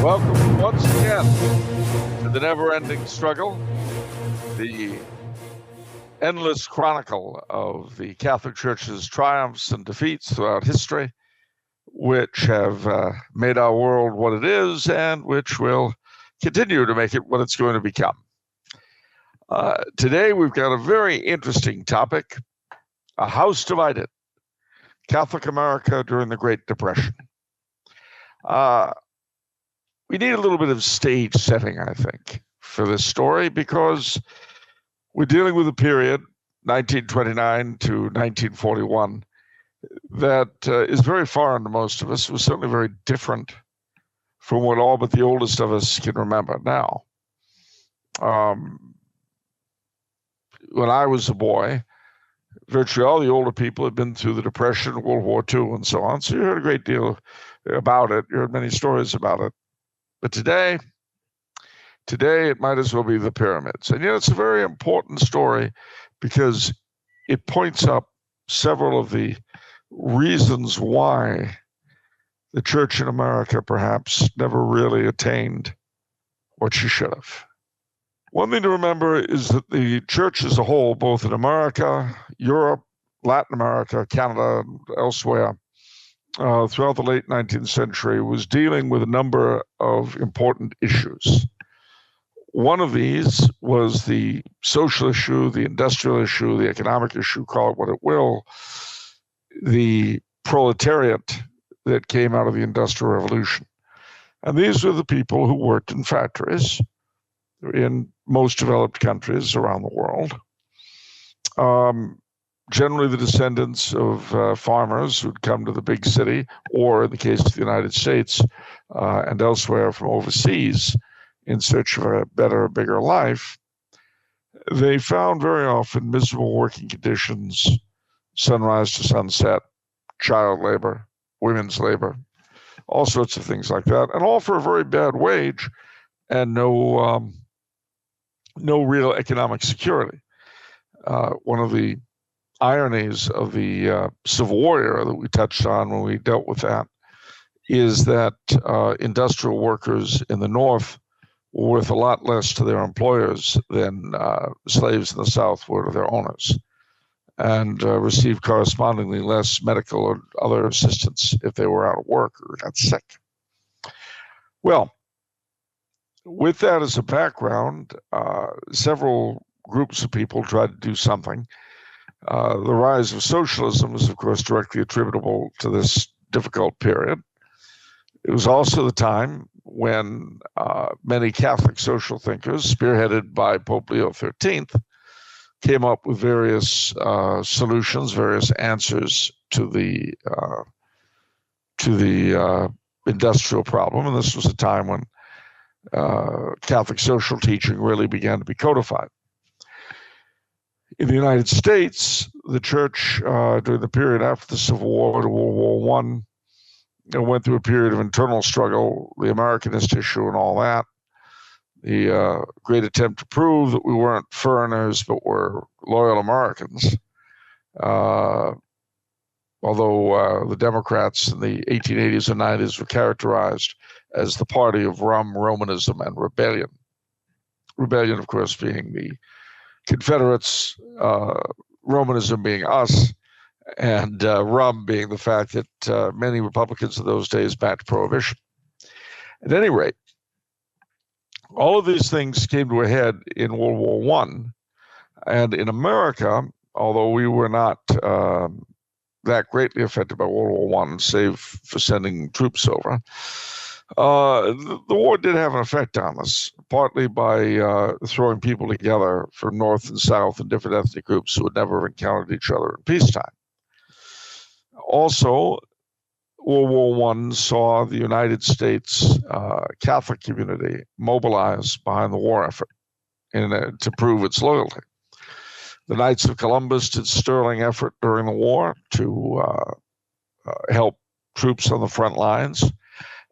Welcome once again to the never-ending struggle, the endless chronicle of the Catholic Church's triumphs and defeats throughout history, which have made our world what it is and which will continue to make it what it's going to become. Today we've got a very interesting topic, a house divided, Catholic America during the Great Depression. We need a little bit of stage setting, I think, for this story because we're dealing with a period, 1929 to 1941, that is very foreign to most of us. It was certainly very different from what all but the oldest of us can remember now. When I was a boy, virtually all the older people had been through the Depression, World War II, and so on. So you heard a great deal about it. You heard many stories about it. But today it might as well be the pyramids. And it's a very important story because it points up several of the reasons why the church in America perhaps never really attained what she should have. One thing to remember is that the church as a whole, both in America, Europe, Latin America, Canada, and elsewhere, throughout the late 19th century, was dealing with a number of important issues. One of these was the social issue, the industrial issue, the economic issue, call it what it will, the proletariat that came out of the Industrial Revolution. And these were the people who worked in factories in most developed countries around the world. Generally the descendants of farmers who'd come to the big city, or in the case of the United States and elsewhere from overseas in search of a better, bigger life. They found very often miserable working conditions, sunrise to sunset, child labor, women's labor, all sorts of things like that, and all for a very bad wage and no real economic security. One of the ironies of the Civil War era that we touched on when we dealt with that is that industrial workers in the North were worth a lot less to their employers than slaves in the South were to their owners, and received correspondingly less medical or other assistance if they were out of work or got sick. Well, with that as a background, several groups of people tried to do something. The rise of socialism is, of course, directly attributable to this difficult period. It was also the time when many Catholic social thinkers, spearheaded by Pope Leo XIII, came up with various solutions, various answers to the industrial problem. And this was a time when Catholic social teaching really began to be codified. In the United States, the church, during the period after the Civil War to World War I, went through a period of internal struggle, the Americanist issue and all that, the great attempt to prove that we weren't foreigners but were loyal Americans, although the Democrats in the 1880s and 90s were characterized as the party of rum, Romanism, and rebellion. Rebellion, of course, being the Confederates, Romanism being us, and rum being the fact that many Republicans of those days backed prohibition. At any rate, all of these things came to a head in World War I, and in America, although we were not that greatly affected by World War I, save for sending troops over, the war did have an effect on us, partly by throwing people together from North and South and different ethnic groups who had never encountered each other in peacetime. Also, World War I saw the United States Catholic community mobilize behind the war effort to prove its loyalty. The Knights of Columbus did sterling effort during the war to help troops on the front lines.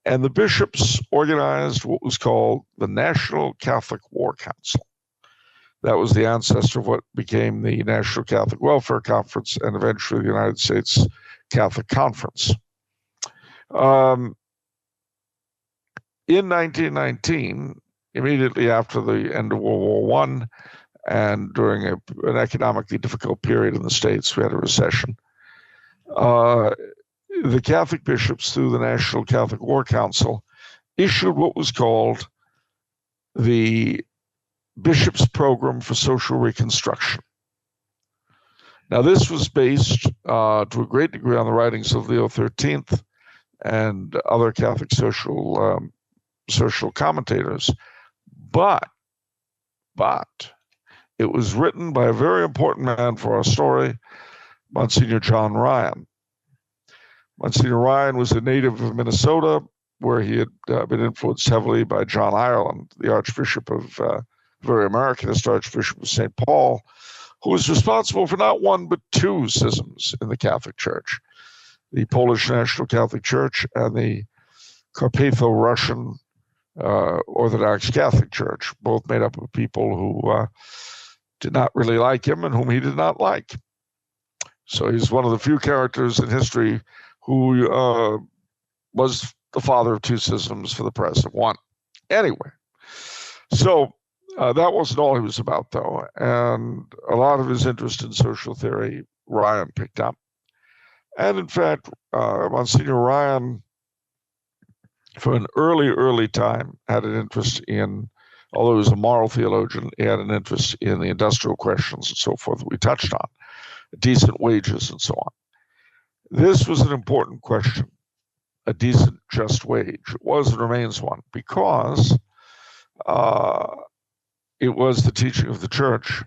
And the bishops organized what was called the National Catholic War Council. That was the ancestor of what became the National Catholic Welfare Conference and eventually the United States Catholic Conference. In 1919, immediately after the end of World War I, and during an economically difficult period in the States, we had a recession. The Catholic bishops, through the National Catholic War Council, issued what was called the Bishops' Program for Social Reconstruction. Now, this was based to a great degree on the writings of Leo XIII and other Catholic social commentators, but it was written by a very important man for our story, Monsignor John Ryan. Monsignor Ryan was a native of Minnesota, where he had been influenced heavily by John Ireland, the Archbishop of, very Americanist Archbishop of St. Paul, who was responsible for not one but two schisms in the Catholic Church: the Polish National Catholic Church and the Carpatho-Russian Orthodox Catholic Church, both made up of people who did not really like him and whom he did not like. So he's one of the few characters in history who was the father of two schisms for the price of one. Anyway, so that wasn't all he was about, though, and a lot of his interest in social theory Ryan picked up. And in fact, Monsignor Ryan, from an early time, had an interest in, although he was a moral theologian, he had an interest in the industrial questions and so forth that we touched on, decent wages and so on. This was an important question, a decent, just wage. It was and remains one, because it was the teaching of the church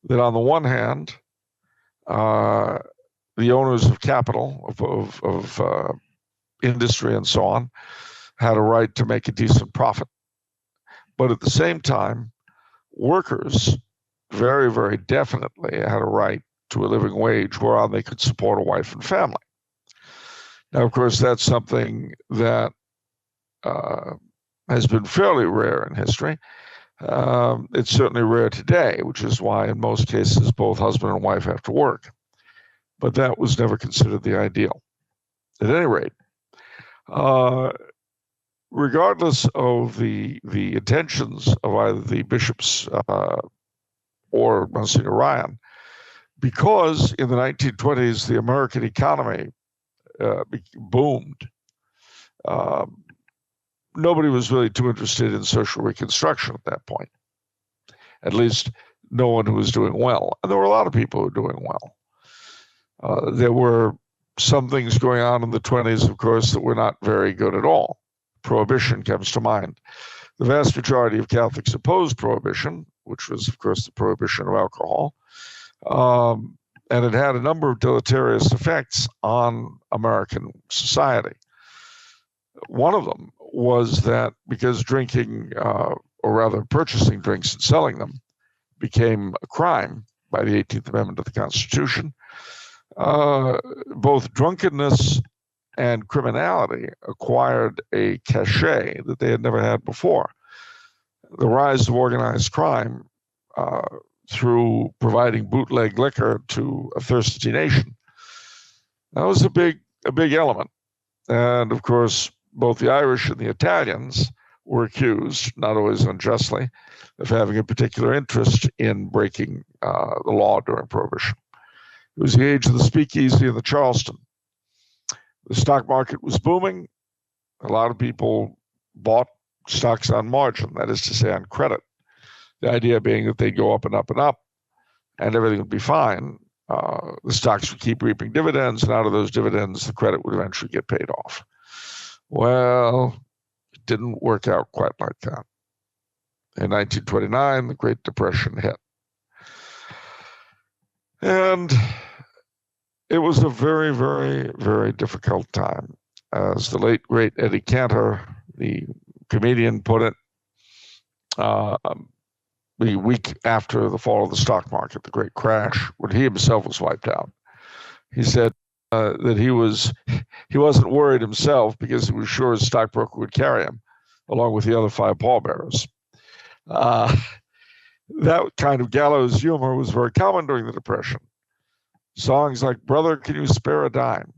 that, on the one hand, the owners of capital, of industry and so on, had a right to make a decent profit. But at the same time, workers very, very definitely had a right to a living wage whereon they could support a wife and family. Now, of course, that's something that has been fairly rare in history. It's certainly rare today, which is why in most cases both husband and wife have to work. But that was never considered the ideal. At any rate, regardless of the intentions of either the bishops or Monsignor Ryan, because in the 1920s the American economy boomed, nobody was really too interested in social reconstruction at that point. At least no one who was doing well. And there were a lot of people who were doing well. There were some things going on in the 20s, of course, that were not very good at all. Prohibition comes to mind. The vast majority of Catholics opposed prohibition, which was, of course, the prohibition of alcohol. And it had a number of deleterious effects on American society. One of them was that because drinking, or rather purchasing drinks and selling them, became a crime by the 18th Amendment of the Constitution, both drunkenness and criminality acquired a cachet that they had never had before. The rise of organized crime through providing bootleg liquor to a thirsty nation, that was a big element. And of course, both the Irish and the Italians were accused, not always unjustly, of having a particular interest in breaking the law during Prohibition. It was the age of the speakeasy and the Charleston. The stock market was booming. A lot of people bought stocks on margin, that is to say, on credit. The idea being that they'd go up and up and up, and everything would be fine. The stocks would keep reaping dividends, and out of those dividends, the credit would eventually get paid off. Well, it didn't work out quite like that. In 1929, the Great Depression hit. And it was a very, very, very difficult time. As the late, great Eddie Cantor, the comedian, put it, the week after the fall of the stock market, the great crash, when he himself was wiped out, he said that he wasn't worried himself because he was sure his stockbroker would carry him, along with the other 5 pallbearers. That kind of gallows humor was very common during the Depression. Songs like "Brother, Can You Spare a Dime?"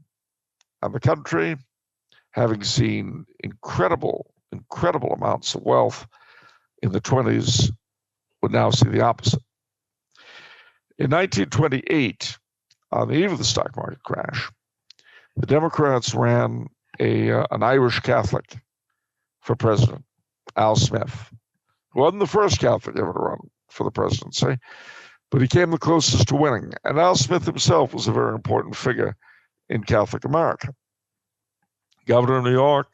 and the country, having seen incredible incredible amounts of wealth in the 20s would now see the opposite. In 1928, on the eve of the stock market crash, the Democrats ran an Irish Catholic for president, Al Smith, who wasn't the first Catholic ever to run for the presidency, but he came the closest to winning. And Al Smith himself was a very important figure in Catholic America. Governor of New York,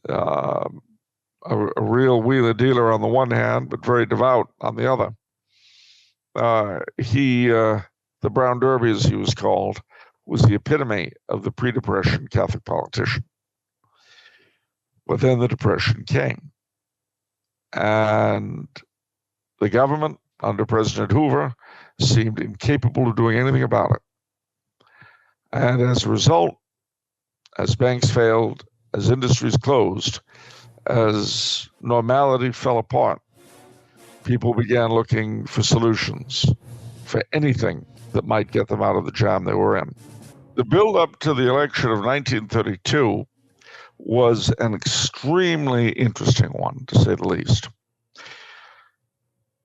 a real wheeler dealer on the one hand, but very devout on the other. The Brown Derby, as he was called, was the epitome of the pre-Depression Catholic politician. But then the Depression came. And the government, under President Hoover, seemed incapable of doing anything about it. And as a result, as banks failed, as industries closed, as normality fell apart, people began looking for solutions, for anything that might get them out of the jam they were in. The build-up to the election of 1932 was an extremely interesting one, to say the least.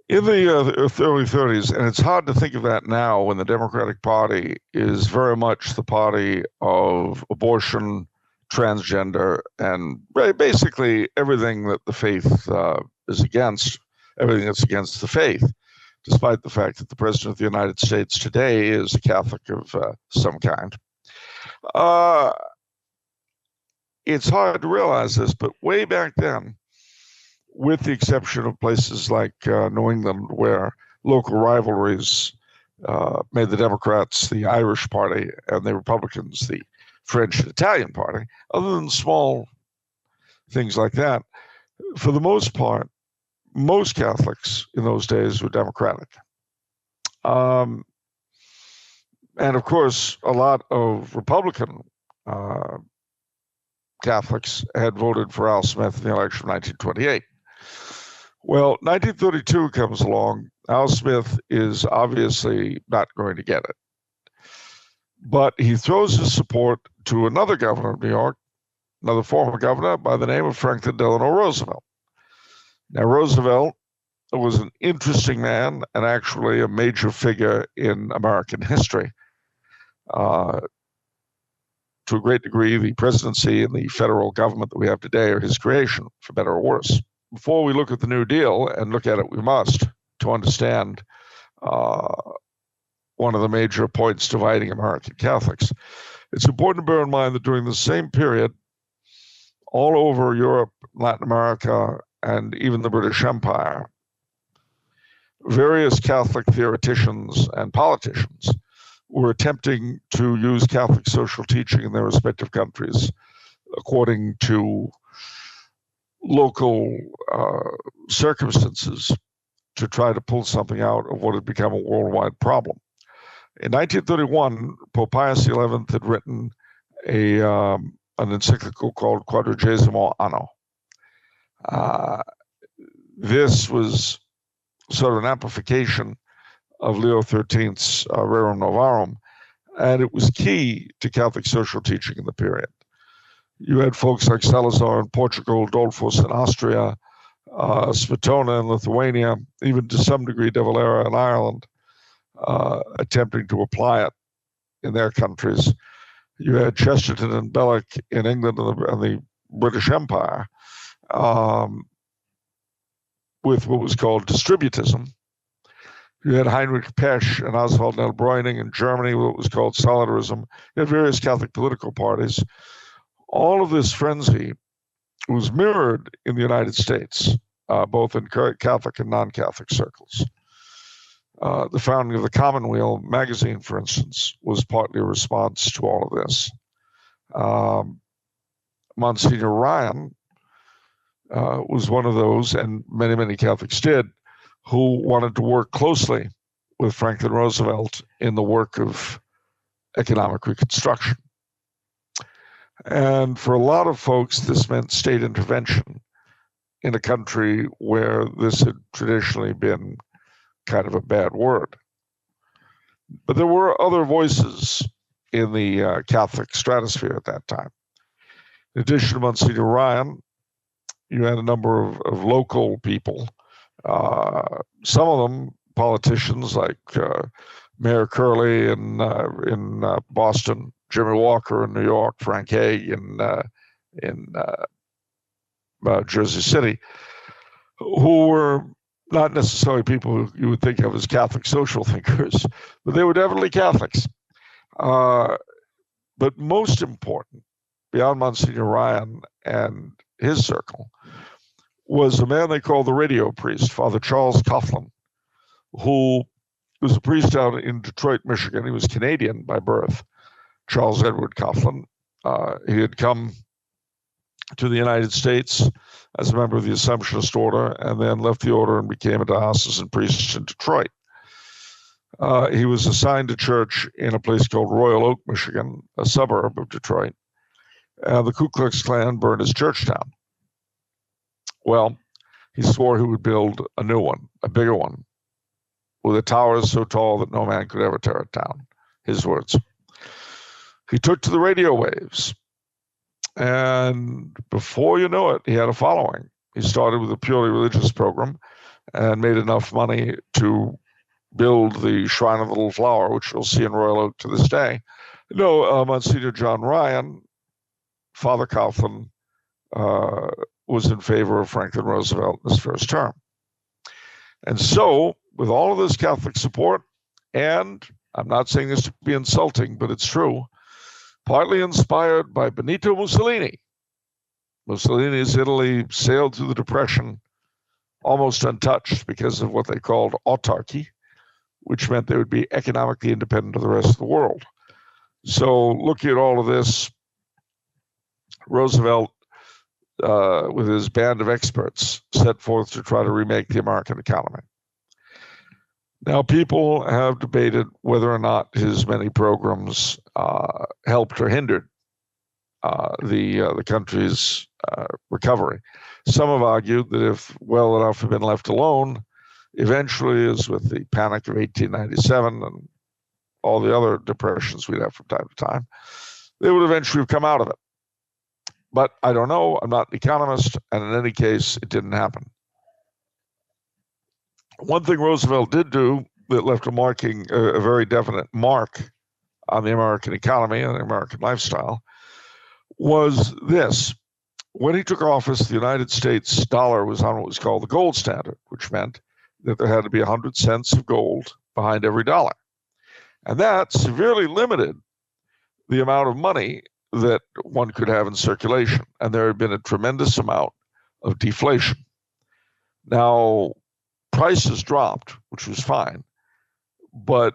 In the early 30s, and it's hard to think of that now when the Democratic Party is very much the party of abortion, transgender, and basically everything that the faith is against, everything that's against the faith, despite the fact that the President of the United States today is a Catholic of some kind. It's hard to realize this, but way back then, with the exception of places like New England, where local rivalries made the Democrats the Irish party and the Republicans the French and Italian party, other than small things like that, for the most part, most Catholics in those days were Democratic. And of course, a lot of Republican Catholics had voted for Al Smith in the election of 1928. Well, 1932 comes along. Al Smith is obviously not going to get it. But he throws his support to another governor of New York, another former governor by the name of Franklin Delano Roosevelt. Now, Roosevelt was an interesting man and actually a major figure in American history. To a great degree, the presidency and the federal government that we have today are his creation, for better or worse. Before we look at the New Deal, and look at it we must, to understand one of the major points dividing American Catholics, it's important to bear in mind that during the same period, all over Europe, Latin America, and even the British Empire, various Catholic theoreticians and politicians were attempting to use Catholic social teaching in their respective countries according to local circumstances to try to pull something out of what had become a worldwide problem. In 1931, Pope Pius XI had written an encyclical called Quadragesimo Anno. This was sort of an amplification of Leo XIII's Rerum Novarum, and it was key to Catholic social teaching in the period. You had folks like Salazar in Portugal, Dollfuss in Austria, Smetona in Lithuania, even to some degree De Valera in Ireland, attempting to apply it in their countries. You had Chesterton and Belloc in England and the British Empire, with what was called distributism. You had Heinrich Pesch and Oswald Nell Breuning in Germany, what was called solidarism. You had various Catholic political parties. All of this frenzy was mirrored in the United States, both in Catholic and non-Catholic circles. The founding of the Commonweal magazine, for instance, was partly a response to all of this. Monsignor Ryan was one of those, and many, many Catholics did, who wanted to work closely with Franklin Roosevelt in the work of economic reconstruction. And for a lot of folks, this meant state intervention in a country where this had traditionally been kind of a bad word. But there were other voices in the Catholic stratosphere at that time. In addition to Monsignor Ryan, you had a number of local people, some of them politicians like Mayor Curley in Boston, Jimmy Walker in New York, Frank Hague in Jersey City, who were not necessarily people you would think of as Catholic social thinkers, but they were definitely Catholics. But most important, beyond Monsignor Ryan and his circle, was a man they called the radio priest, Father Charles Coughlin, who was a priest out in Detroit, Michigan. He was Canadian by birth, Charles Edward Coughlin. He had come to the United States as a member of the Assumptionist Order and then left the order and became a diocesan priest in Detroit. He was assigned to church in a place called Royal Oak, Michigan, a suburb of Detroit. The Ku Klux Klan burned his church down. Well, he swore he would build a new one, a bigger one, with a tower so tall that no man could ever tear it down. His words. He took to the radio waves, and before you know it, he had a following. He started with a purely religious program and made enough money to build the Shrine of the Little Flower, which you'll see in Royal Oak to this day. Monsignor John Ryan, Father Coughlin, was in favor of Franklin Roosevelt in his first term. And so, with all of this Catholic support, and I'm not saying this to be insulting, but it's true, partly inspired by Benito Mussolini. Mussolini's Italy sailed through the Depression almost untouched because of what they called autarky, which meant they would be economically independent of the rest of the world. So looking at all of this, Roosevelt, with his band of experts, set forth to try to remake the American economy. Now, people have debated whether or not his many programs helped or hindered the country's recovery. Some have argued that if well enough had been left alone, eventually, as with the Panic of 1897 and all the other depressions we'd have from time to time, they would eventually have come out of it. But I don't know. I'm not an economist, and in any case, it didn't happen. One thing Roosevelt did do that left a very definite mark on the American economy and the American lifestyle was this. When he took office, the United States dollar was on what was called the gold standard, which meant that there had to be 100 cents of gold behind every dollar. And that severely limited the amount of money that one could have in circulation. And there had been a tremendous amount of deflation. Now, prices dropped, which was fine, but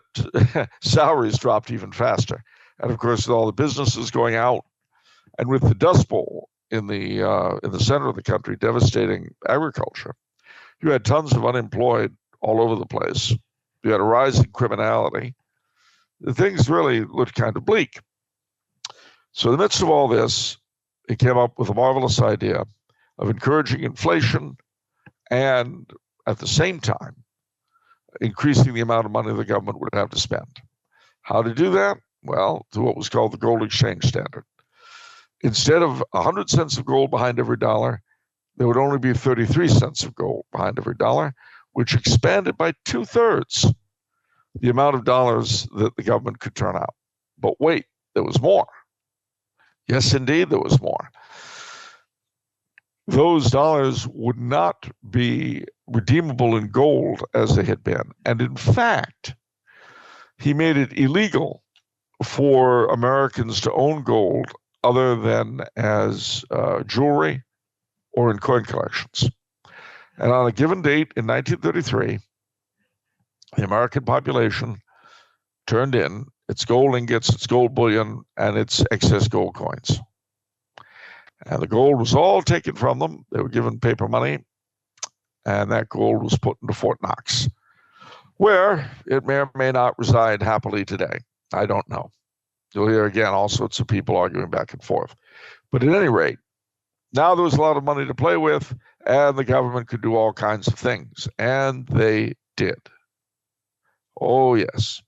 salaries dropped even faster. And of course, with all the businesses going out, and with the Dust Bowl in the center of the country devastating agriculture, you had tons of unemployed all over the place. You had a rise in criminality. Things really looked kind of bleak. So in the midst of all this, he came up with a marvelous idea of encouraging inflation and at the same time increasing the amount of money the government would have to spend. How to do that? Well, through what was called the gold exchange standard. Instead of 100 cents of gold behind every dollar, there would only be 33 cents of gold behind every dollar, which expanded by 2/3 the amount of dollars that the government could turn out. But wait, there was more. Yes, indeed, there was more. Those dollars would not be redeemable in gold as they had been. And in fact, he made it illegal for Americans to own gold other than as jewelry or in coin collections. And on a given date in 1933, the American population turned in its gold ingots, its gold bullion, and its excess gold coins. And the gold was all taken from them. They were given paper money, and that gold was put into Fort Knox, where it may or may not reside happily today. I don't know. You'll hear again all sorts of people arguing back and forth. But at any rate, now there was a lot of money to play with, and the government could do all kinds of things. And they did. Oh, yes.